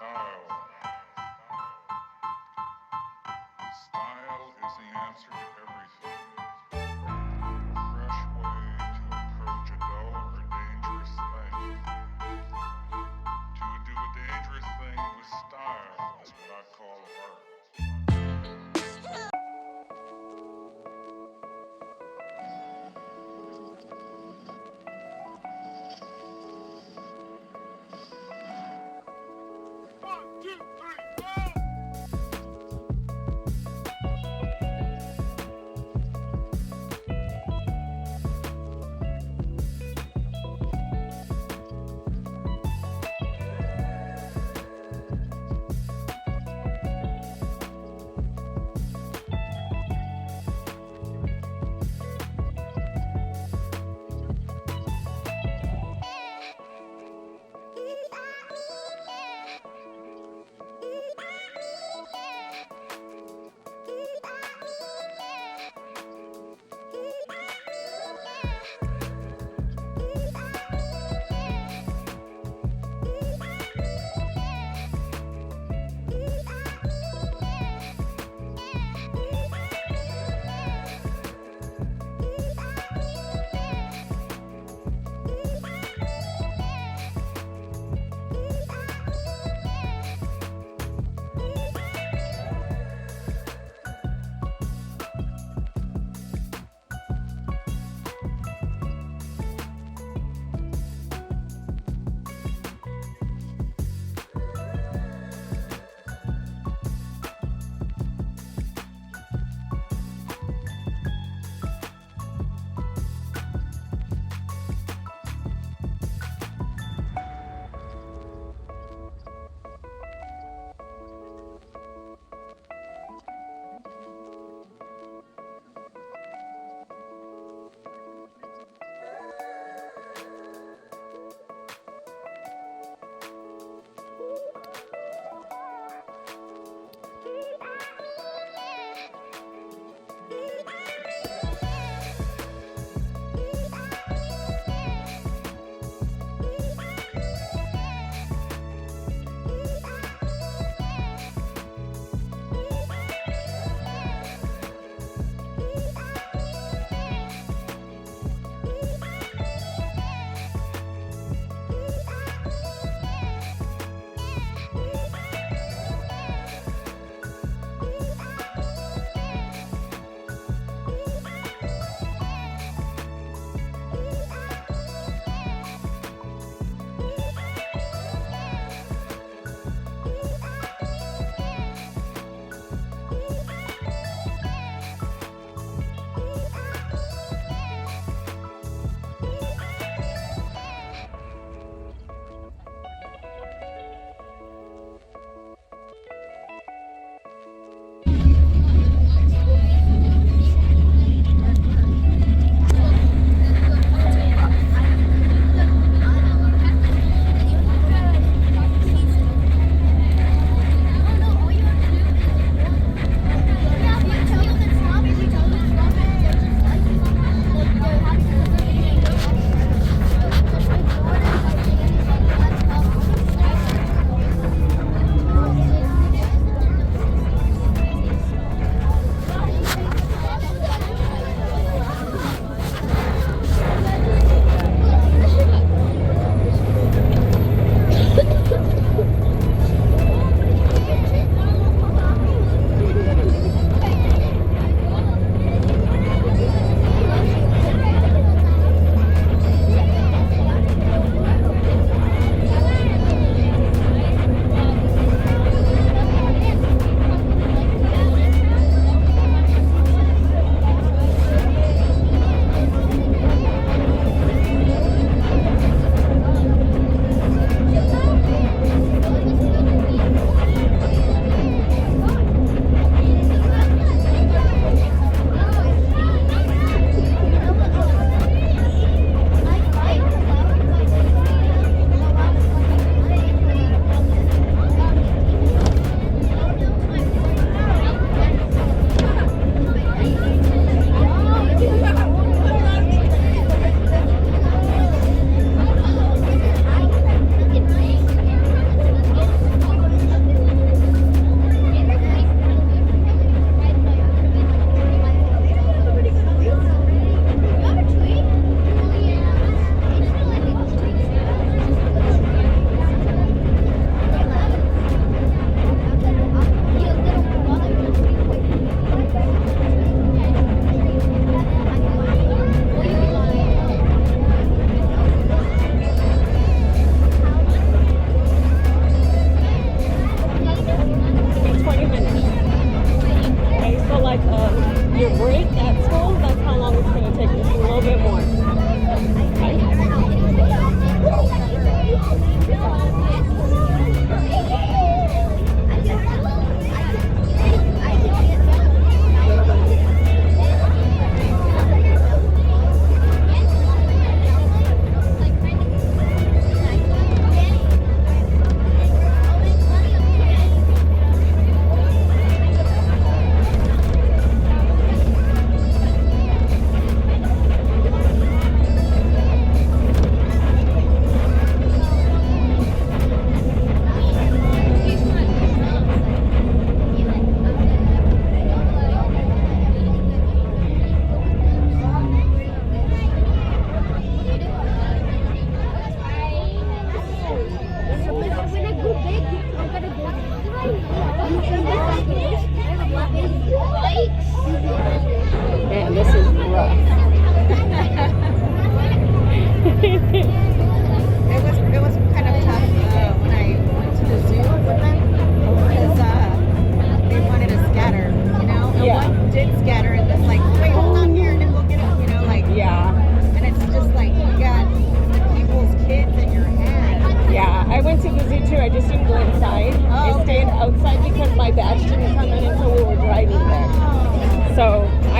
Style. Style is the answer to everything. A fresh way to approach a dull or dangerous thing. To do a dangerous thing with style is what I call art.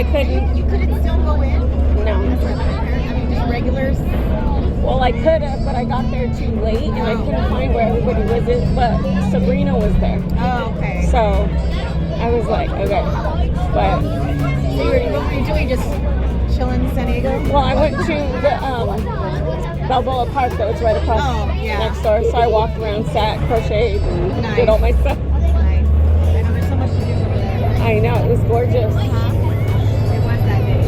I couldn't. You couldn't still go in? No. I mean, just regulars? Well, I could have, but I got there too late, and I couldn't find where everybody was. But Sabrina was there. Oh, okay. So I was like, okay. But So what were you doing? Just chilling in San Diego? well, I went to the Balboa Park that was right across next door. So I walked around, sat, crocheted, and did all my stuff. Nice. I know there's so much to do over there. I know, it was gorgeous. It was that day.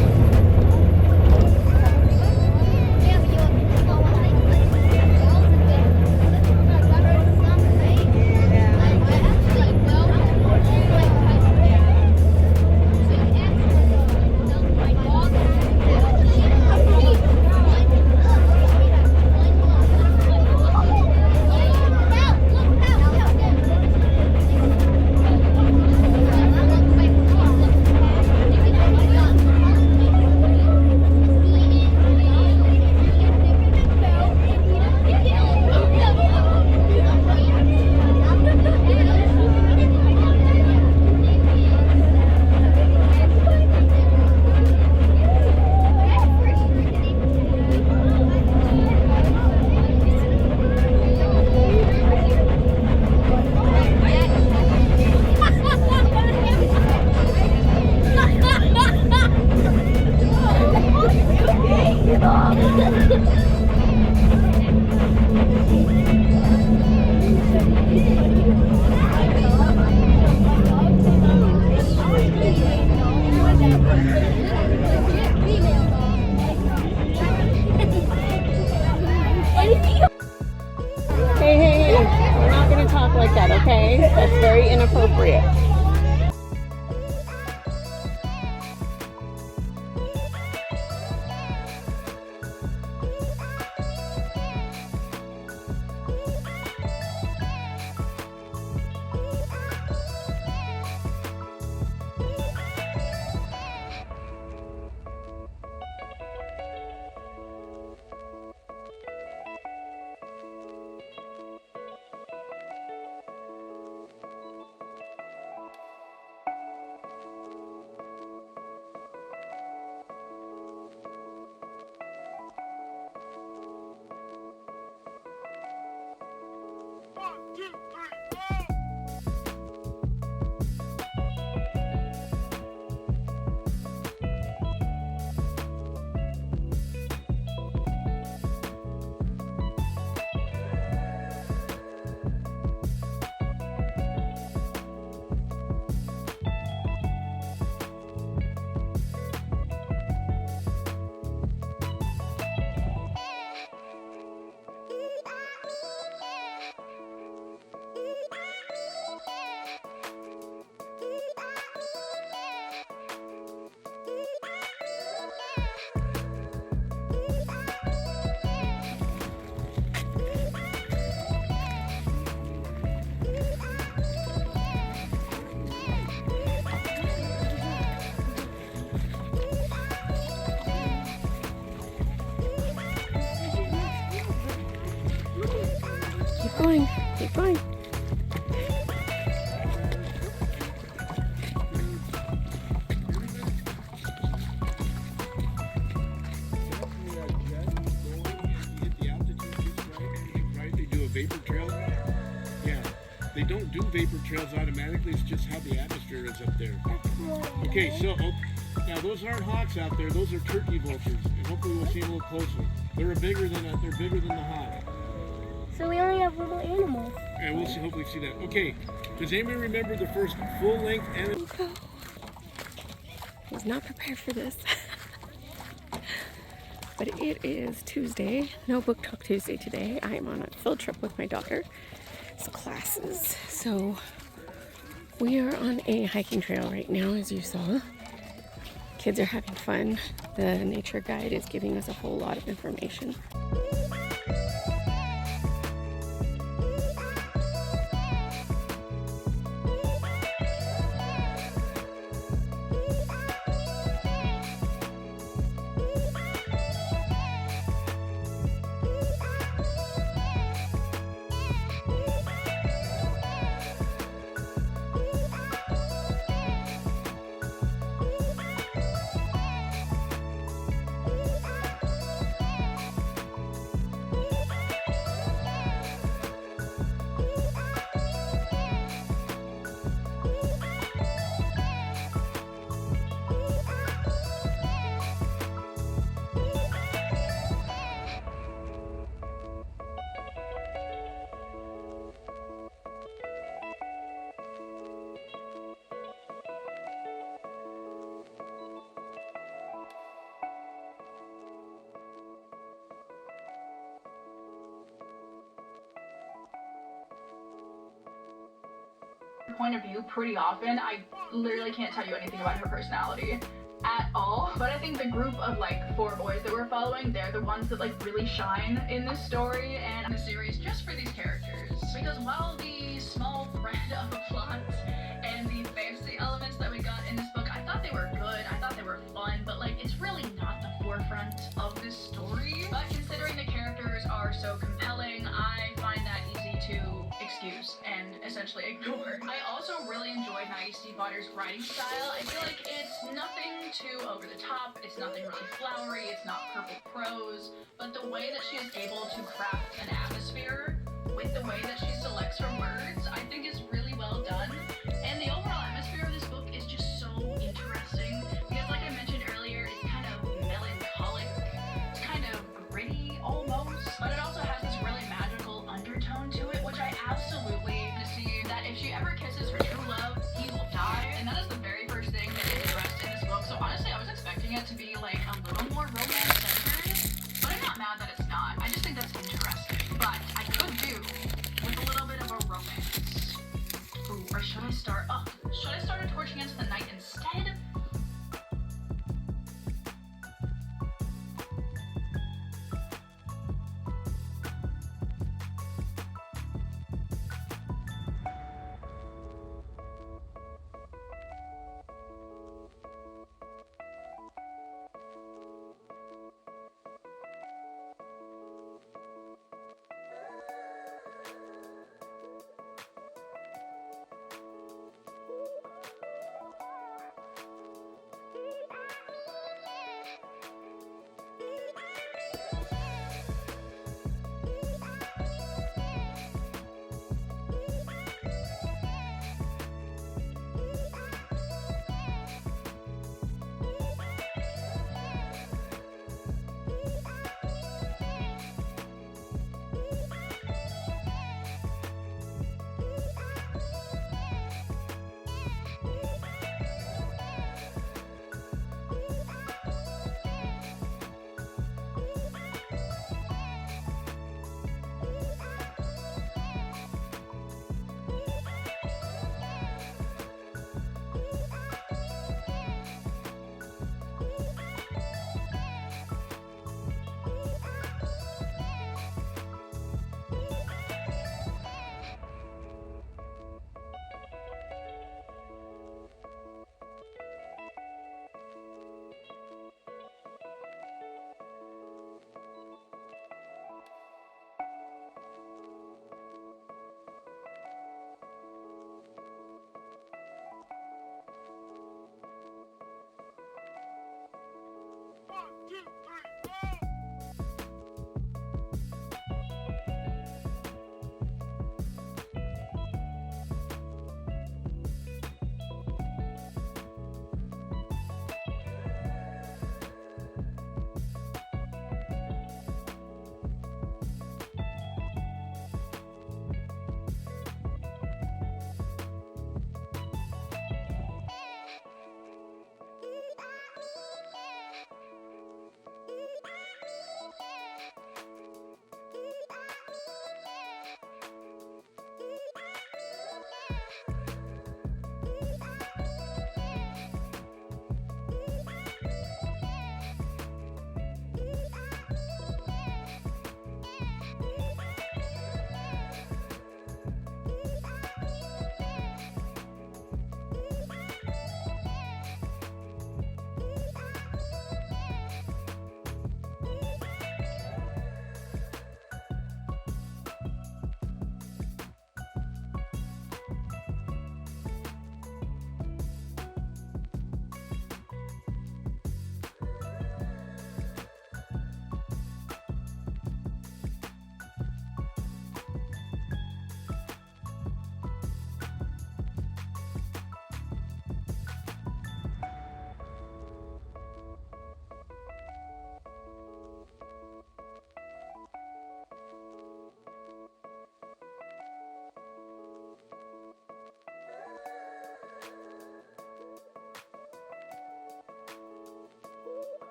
Hey, we're not going to talk like that, okay? That's very inappropriate. Keep going. They do a vapor trail. Yeah, they don't do vapor trails automatically. It's just how the atmosphere is up there. Okay, so now those aren't hawks out there. Those are turkey vultures. And hopefully we'll see them a little closer. They're bigger than the hawk. So we only have little animals. And we'll hopefully see that. Okay, does anybody remember the first full-length animal? I was not prepared for this. But it is Tuesday, no book talk Tuesday today. I am on a field trip with my daughter's classes. So we are on a hiking trail right now, as you saw. Kids are having fun. The nature guide is giving us a whole lot of information. point of view pretty often. I literally can't tell you anything about her personality at all, but I think the group of like 4 boys that we're following, they're the ones that like really shine in this story and in the series just for these characters. Because while the small thread of a plot and the fantasy elements that we got in this book, I thought they were good, I thought they were fun, but like it's really not the forefront of this story. But considering the characters are so compelling, I find that easy to excuse and essentially ignore. I also really enjoyed Maggie Stiefvater's writing style. I feel like it's nothing too over the top, it's nothing really flowery, it's not purple prose, but the way that she is able to craft an atmosphere with the way that she selects her words, I think is really well done. And the overall atmosphere of this book is just so interesting because, like I mentioned earlier, it's kind of melancholic, it's kind of gritty almost, but it also has this really magical undertone to it, which I absolutely see that if she ever kisses her true love, he will die. And that is the very first thing that is addressed in this book. So honestly, I was expecting it to be like a little more romance centered, but I'm not mad that it's not. I just think that's interesting. But I could do with a little bit of a romance. Ooh, or should I start? Oh, should I start a Torching Into the Night instead?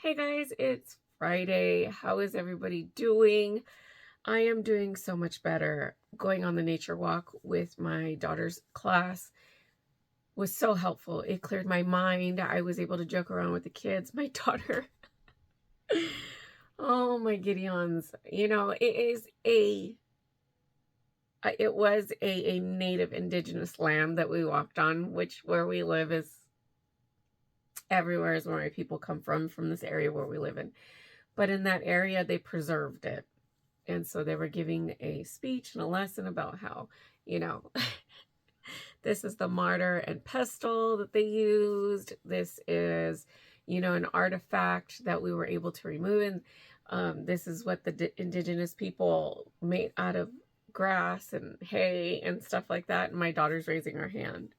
Hey guys, it's Friday. How is everybody doing? I am doing so much better. Going on the nature walk with my daughter's class was so helpful. It cleared my mind. I was able to joke around with the kids. My daughter, oh my Gideons, you know, it was a native indigenous land that we walked on, which where we live is everywhere is where my people come from this area where we live in. But in that area, they preserved it. And so they were giving a speech and a lesson about how, you know, this is the mortar and pestle that they used. This is, you know, an artifact that we were able to remove. And this is what the indigenous people made out of grass and hay and stuff like that. And my daughter's raising her hand.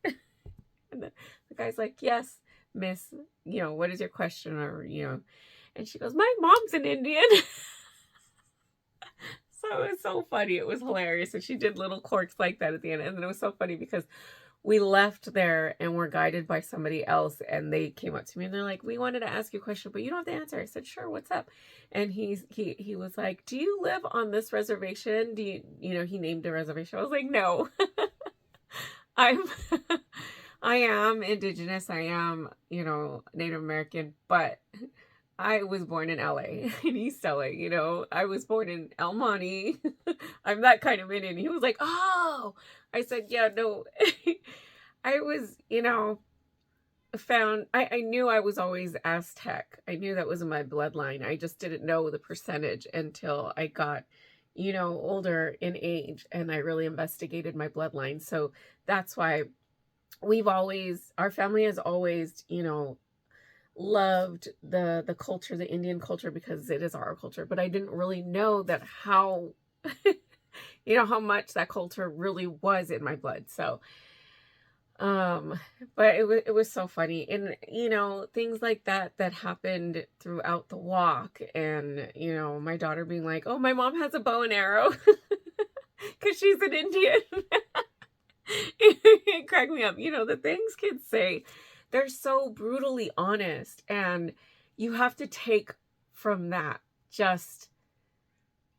And the guy's like, yes, miss, you know, what is your question? Or, you know, and she goes, my mom's an Indian. So it was so funny. It was hilarious. And she did little quirks like that at the end. And then it was so funny because we left there and were guided by somebody else. And they came up to me and they're like, we wanted to ask you a question, but you don't have to answer. I said, sure, what's up? And he was like, do you live on this reservation? Do you know, he named a reservation. I was like, no. I am indigenous. I am, you know, Native American, but I was born in LA, in East LA, you know. I was born in El Monte. I'm that kind of Indian. He was like, oh. I said, yeah, no. I was, you know, I knew I was always Aztec. I knew that was in my bloodline. I just didn't know the percentage until I got, you know, older in age and I really investigated my bloodline. So that's why our family has always, you know, loved the culture, the Indian culture, because it is our culture. But I didn't really know that how, you know, how much that culture really was in my blood. So, but it was so funny. And, you know, things like that happened throughout the walk. And, you know, my daughter being like, oh, my mom has a bow and arrow because she's an Indian. It cracked me up. You know, the things kids say, they're so brutally honest, and you have to take from that just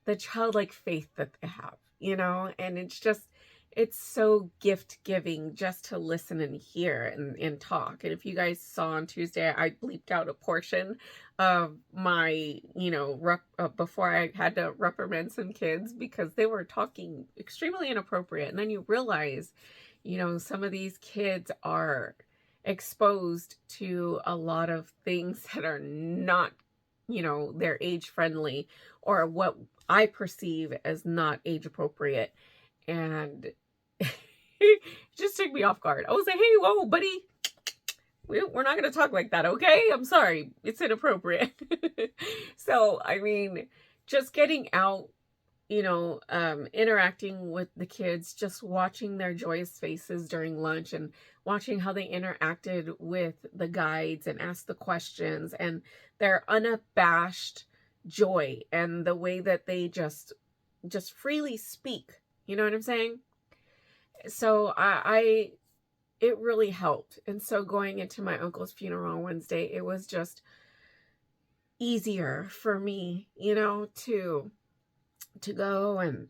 the childlike faith that they have, you know. And it's so gift giving just to listen and hear and talk. And if you guys saw on Tuesday, I bleeped out a portion of my, you know, before I had to reprimand some kids because they were talking extremely inappropriate. And then you realize, you know, some of these kids are exposed to a lot of things that are not, you know, they're age friendly or what I perceive as not age appropriate. And it just took me off guard. I was like, hey, whoa, buddy, we're not going to talk like that, okay? I'm sorry. It's inappropriate. So, I mean, just getting out, you know, interacting with the kids, just watching their joyous faces during lunch and watching how they interacted with the guides and asked the questions and their unabashed joy and the way that they just freely speak. You know what I'm saying? So it really helped. And so going into my uncle's funeral on Wednesday, it was just easier for me, you know, to go and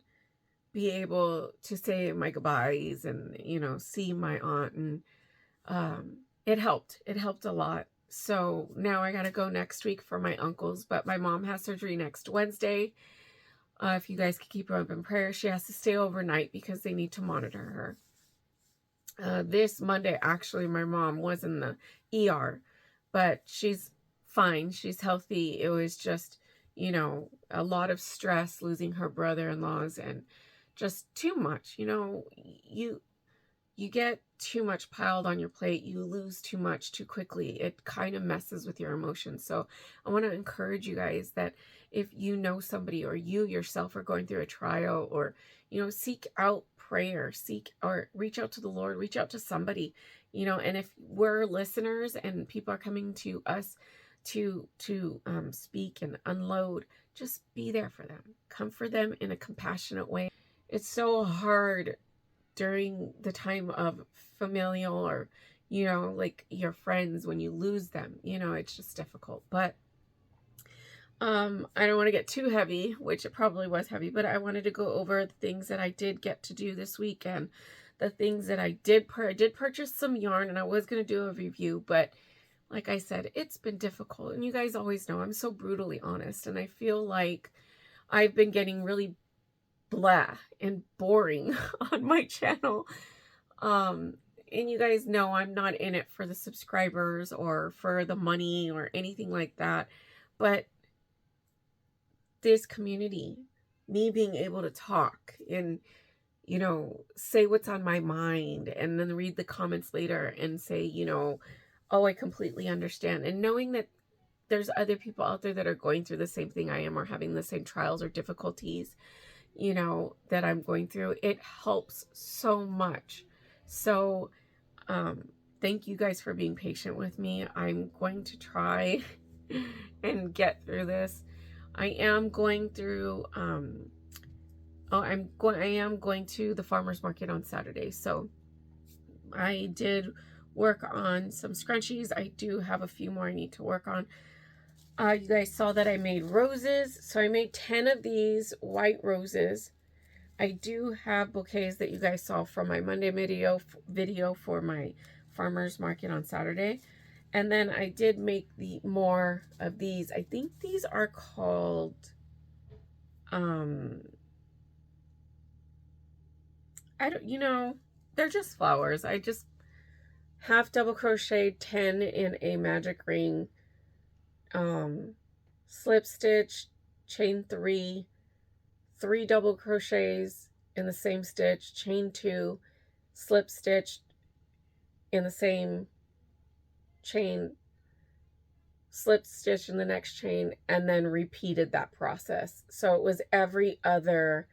be able to say my goodbyes and, you know, see my aunt. And it helped a lot. So now I gotta go next week for my uncle's, but my mom has surgery next Wednesday. If you guys could keep her up in prayer, she has to stay overnight because they need to monitor her. This Monday, actually, my mom was in the ER, but she's fine. She's healthy. It was just, you know, a lot of stress losing her brother-in-laws and just too much. You know, you get too much piled on your plate. You lose too much too quickly. It kind of messes with your emotions. So I want to encourage you guys that if you know somebody or you yourself are going through a trial, or, you know, seek out prayer, or reach out to the Lord, reach out to somebody, you know. And if we're listeners and people are coming to us to speak and unload, just be there for them. Comfort them in a compassionate way. It's so hard during the time of familial or, you know, like your friends when you lose them, you know, it's just difficult. But I don't want to get too heavy, which it probably was heavy, but I wanted to go over the things that I did get to do this weekend. The things that I did purchase some yarn, and I was going to do a review, but like I said, it's been difficult. And you guys always know I'm so brutally honest, and I feel like I've been getting really blah and boring on my channel. And you guys know I'm not in it for the subscribers or for the money or anything like that. But this community, me being able to talk and, you know, say what's on my mind and then read the comments later and say, you know, oh, I completely understand. And knowing that there's other people out there that are going through the same thing I am, or having the same trials or difficulties, you know, that I'm going through, it helps so much. So thank you guys for being patient with me. I'm going to try and get through this. I am going through I am going to the farmers market on Saturday. So I did work on some scrunchies. I do have a few more I need to work on. You guys saw that I made roses. So I made 10 of these white roses. I do have bouquets that you guys saw from my Monday video for my farmers market on Saturday. And then I did make more of these. I think these are called, you know, they're just flowers. I just half double crocheted 10 in a magic ring, slip stitch, chain 3 double crochets in the same stitch, chain 2, slip stitched in the same chain, slip stitch in the next chain, and then repeated that process. So it was every other,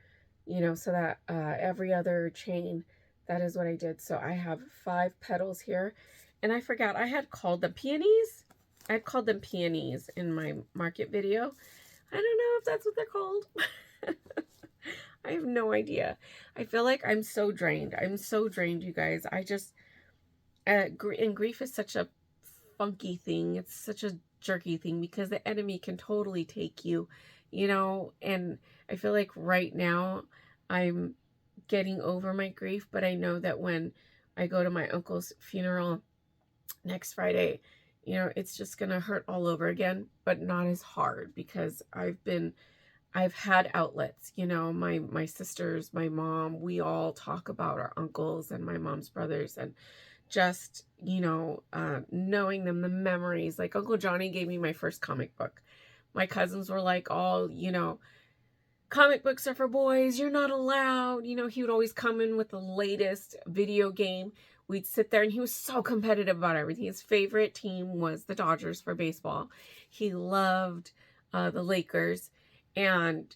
you know, so that every other chain, that is what I did. So I have 5 petals here, and I forgot I had called them peonies. I had called them peonies in my market video. I don't know if that's what they're called. I have no idea. I feel like I'm so drained. I'm so drained, you guys. I just, and grief is such a funky thing. It's such a jerky thing because the enemy can totally take you, you know, and I feel like right now I'm getting over my grief, but I know that when I go to my uncle's funeral next Friday, you know, it's just gonna hurt all over again, but not as hard because I've had outlets, you know, my sisters, my mom, we all talk about our uncles and my mom's brothers, and just, you know, knowing them, the memories. Like Uncle Johnny gave me my first comic book. My cousins were like, all, you know, comic books are for boys, you're not allowed. You know, he would always come in with the latest video game. We'd sit there, and he was so competitive about everything. His favorite team was the Dodgers for baseball. He loved the Lakers. And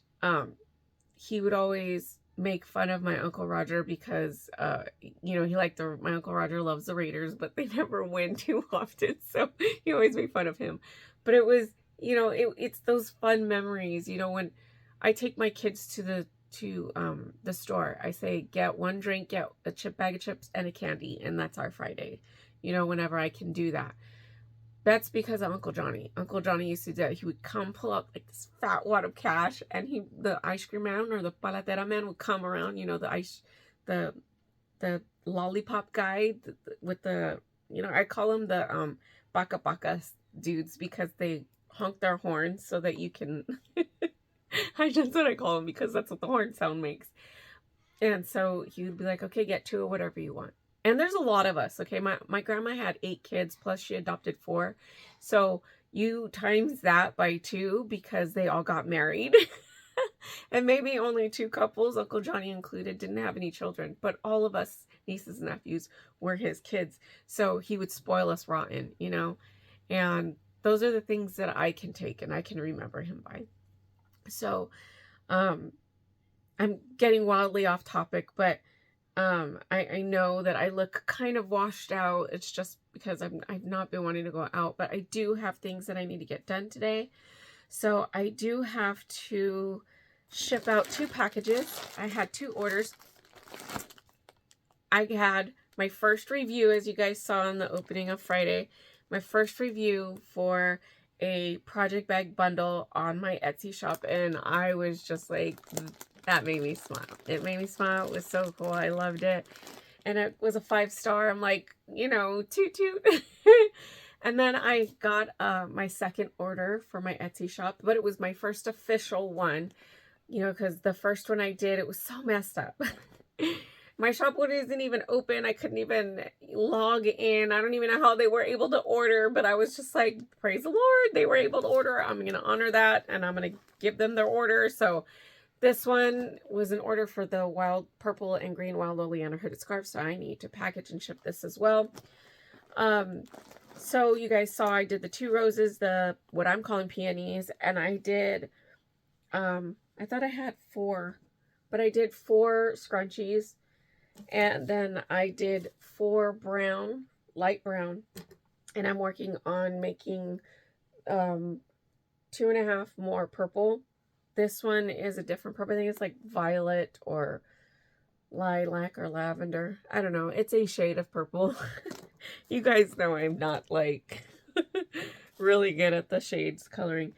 he would always make fun of my Uncle Roger because, you know, my Uncle Roger loves the Raiders, but they never win too often. So he always made fun of him. But it was, you know, it's those fun memories, you know, when I take my kids to the store, I say, get one drink, get a bag of chips and a candy. And that's our Friday, you know, whenever I can do that. That's because of Uncle Johnny. Uncle Johnny used to do that. He would come pull up like this fat wad of cash, and the ice cream man or the palatera man would come around, you know, the lollipop guy with the, you know, I call them the baka baka dudes because they honk their horns so that you can, that's what I call them because that's what the horn sound makes. And so he would be like, okay, get 2 or whatever you want. And there's a lot of us, okay? My grandma had 8 kids, plus she adopted 4. So you times that by 2 because they all got married. And maybe only 2 couples, Uncle Johnny included, didn't have any children. But all of us, nieces and nephews, were his kids. So he would spoil us rotten, you know? And those are the things that I can take and I can remember him by. So I'm getting wildly off topic, but I know that I look kind of washed out. It's just because I've not been wanting to go out, but I do have things that I need to get done today. So I do have to ship out 2 packages. I had 2 orders. I had my first review, as you guys saw in the opening of Friday, my first review for a project bag bundle on my Etsy shop, and I was just like, that made me smile. It made me smile. It was so cool. I loved it. And it was a 5-star. I'm like, you know, toot toot. And then I got my second order for my Etsy shop, but it was my first official one, you know, because the first one I did, it was so messed up. My shop wasn't even open. I couldn't even log in. I don't even know how they were able to order, but I was just like, praise the Lord, they were able to order. I'm going to honor that, and I'm going to give them their order. So this one was an order for the wild purple and green wild oleander hooded scarf, so I need to package and ship this as well. So you guys saw I did the 2 roses, what I'm calling peonies, and I did, I thought I had 4, but I did 4 scrunchies, and then I did 4 brown, light brown, and I'm working on making 2.5 more purple. This one is a different purple. I think it's like violet or lilac or lavender. I don't know. It's a shade of purple. You guys know I'm not like really good at the shades coloring.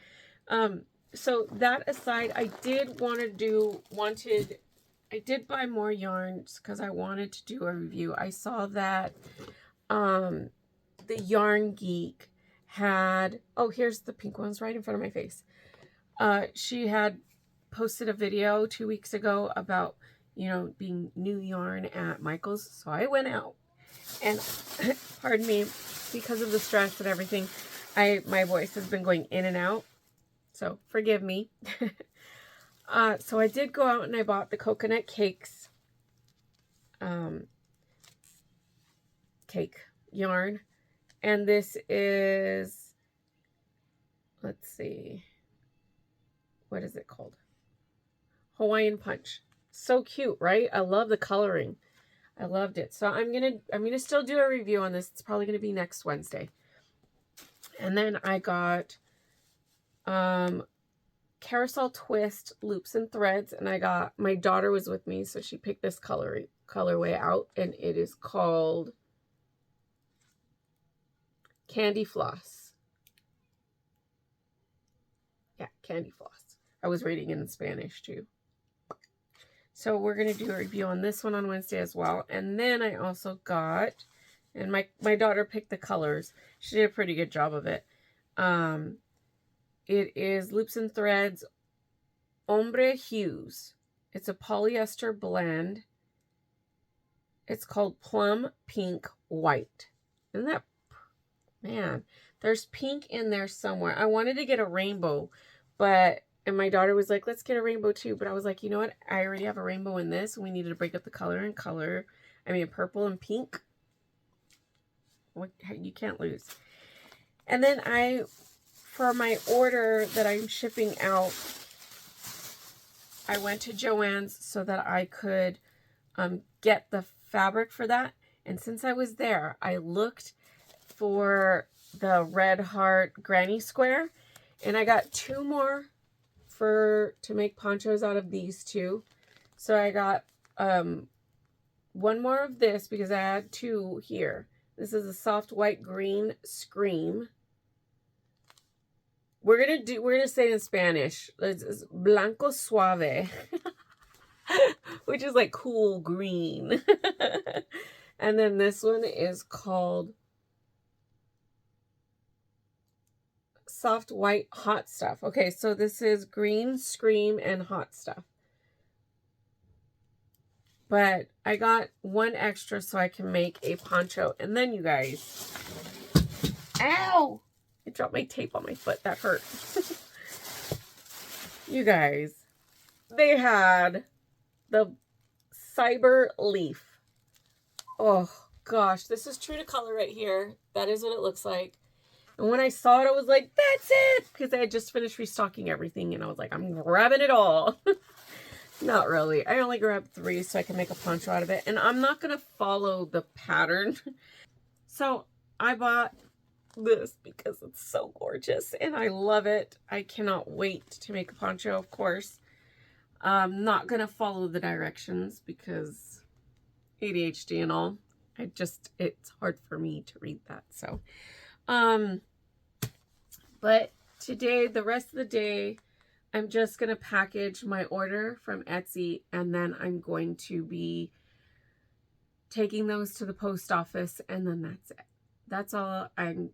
So that aside, I did I did buy more yarns because I wanted to do a review. I saw that the Yarn Geek had, oh, here's the pink ones right in front of my face. She had posted a video 2 weeks ago about, you know, being new yarn at Michael's. So I went out and, pardon me, because of the stress and everything, my voice has been going in and out. So forgive me. So I did go out and I bought the coconut cakes, cake yarn. And this is, let's see, what is it called? Hawaiian Punch. So cute, right? I love the coloring. I loved it. So I'm gonna still do a review on this. It's probably gonna be next Wednesday. And then I got Carousel Twist loops and threads, and I got, my daughter was with me, so she picked this colorway out, and it is called Candy Floss. Yeah, Candy Floss. I was reading it in Spanish too. So we're going to do a review on this one on Wednesday as well. And then I also got, and my daughter picked the colors. She did a pretty good job of it. It is Loops and Threads Ombre Hues. It's a polyester blend. It's called Plum Pink White. Isn't that, man, there's pink in there somewhere. I wanted to get a rainbow, and my daughter was like, let's get a rainbow too. But I was like, you know what? I already have a rainbow in this. And we needed to break up the color and purple and pink. You can't lose. And then for my order that I'm shipping out, I went to Joann's so that I could get the fabric for that. And since I was there, I looked for the Red Heart Granny Square, and I got 2 more to make ponchos out of these 2. So I got 1 more of this because I had 2 here. This is a soft white green Scream. We're gonna say it in Spanish. It's Blanco Suave. Which is like cool green. And then this one is called Soft White Hot Stuff. Okay, so this is green Scream and Hot Stuff. But I got 1 extra so I can make a poncho. And then you guys, ow! I dropped my tape on my foot. That hurt. You guys, they had the Cyber Leaf. Oh gosh, this is true to color right here. That is what it looks like. And when I saw it, I was like, that's it! Because I had just finished restocking everything, and I was like, I'm grabbing it all. Not really. I only grabbed 3 so I can make a poncho out of it. And I'm not going to follow the pattern. So I bought this because it's so gorgeous, and I love it. I cannot wait to make a poncho, of course. I'm not going to follow the directions because ADHD and all. It's hard for me to read that. So, but today, the rest of the day, I'm just going to package my order from Etsy, and then I'm going to be taking those to the post office, and then that's it. That's all I'm,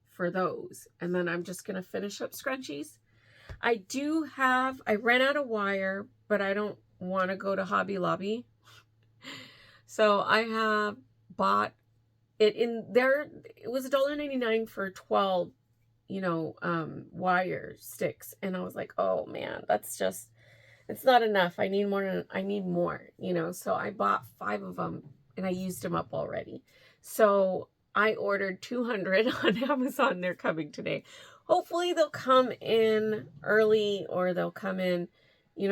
for those. And then I'm just going to finish up scrunchies. I ran out of wire, but I don't want to go to Hobby Lobby. So I have bought it in there. It was $1.99 for 12, wire sticks. And I was like, oh man, it's not enough. I need more, so I bought 5 of them and I used them up already. So I ordered 200 on Amazon. They're coming today. Hopefully they'll come in early, or they'll come in,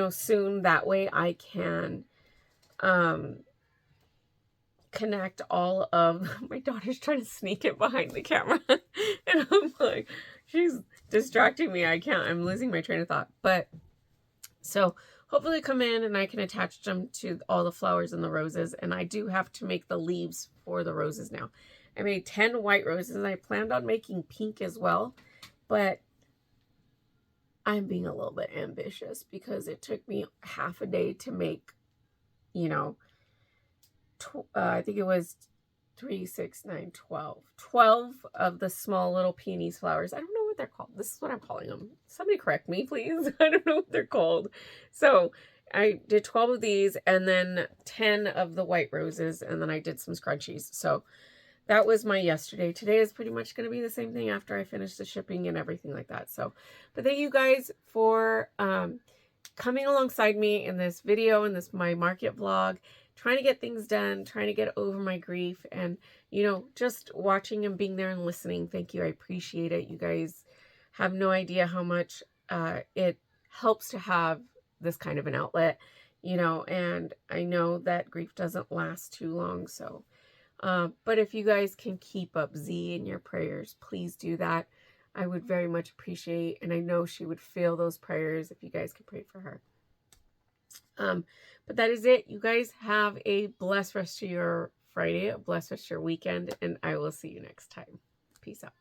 soon. That way I can, connect all of, my daughter's trying to sneak it behind the camera. And I'm like, she's distracting me. I'm losing my train of thought. But so hopefully come in and I can attach them to all the flowers and the roses. And I do have to make the leaves for the roses now. I made 10 white roses, and I planned on making pink as well. But I'm being a little bit ambitious because it took me half a day to make, I think it was 3, 6, 9, 12. 12 of the small little peonies flowers. I don't know what they're called. This is what I'm calling them. Somebody correct me, please. I don't know what they're called. So I did 12 of these, and then 10 of the white roses, and then I did some scrunchies. So that was my yesterday. Today is pretty much going to be the same thing after I finish the shipping and everything like that. So, but thank you guys for coming alongside me in this video, in this my market vlog, trying to get things done, trying to get over my grief, and, just watching and being there and listening. Thank you. I appreciate it. You guys have no idea how much it helps to have this kind of an outlet, and I know that grief doesn't last too long. So, but if you guys can keep up Z in your prayers, please do that. I would very much appreciate, and I know she would feel those prayers if you guys could pray for her. But that is it. You guys have a blessed rest of your Friday, a blessed rest of your weekend, and I will see you next time. Peace out.